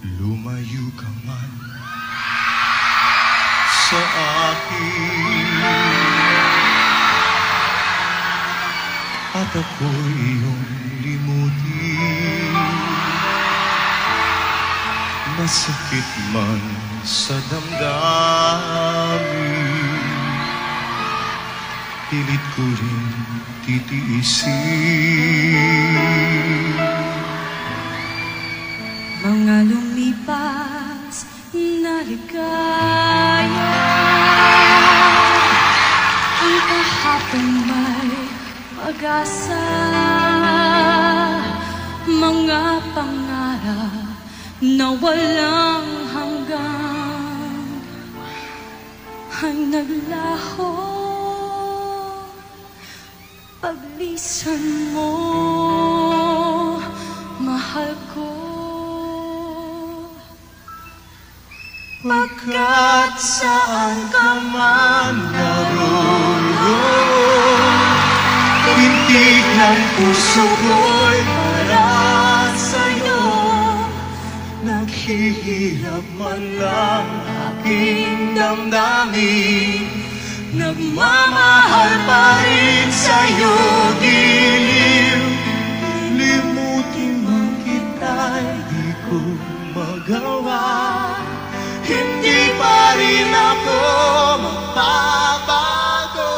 Lumayo ka man sa akin at ako'y iyong limutin. Masakit man sa damdamin, pilit ko rin titiisin. Mga lumipas na ligaya, ang kahapon may pag-asa. Mga pangarap na walang hanggan ay naglaho. Paglisan mo, mahal ko. Pagkat saan ka man naroon, tintig ng puso ko'y para sa'yo. Naghihirap man lang aking damdamin, nagmamahal pa rin sa'yo giliw. Limutin man kita'y di ko magawa, hindi pa rin ako magbabago.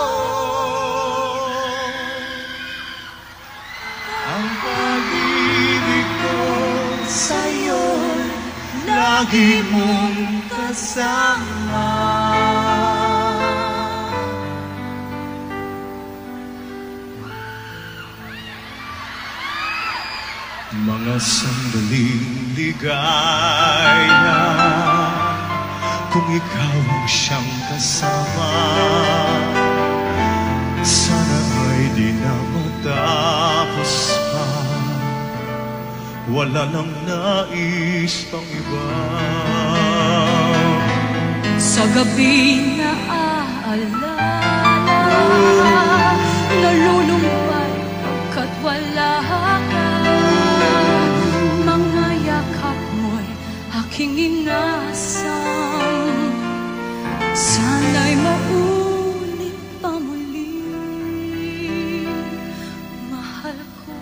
Ang pag-ibig ko sa'yo'y lagi mong kasama. Mga sandaling ligaya, kung ikaw ang siyang kasama, sana ay di na matapos pa. Wala nang nais pang iba. Sa gabi na aalala, nalulumbay pagkat wala ka. Mga yakap mo'y aking inasam, sana'y maulit pa muli, mahal ko.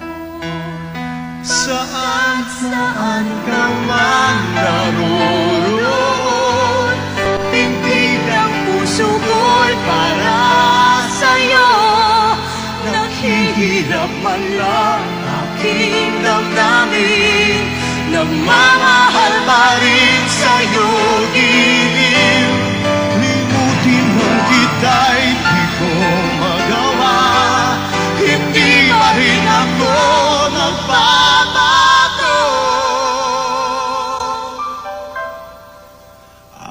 Saan ka man naroon, tintig ng puso ko'y para sa'yo. Naghihirap man lang aking damdamin, nagmamahal pa rin sa'yo giliw. Limutin man kita'y di ko magawa, hindi pa rin ako nagbabago.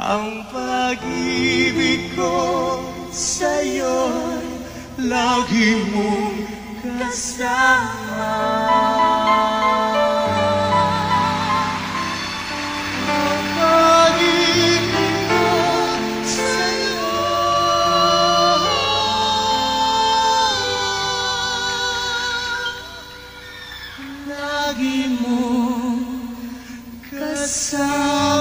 Ang pag-ibig ko sa'yo'y lagi mong kasama. Ang pag-ibig ko sa'yo lagi mong kasama.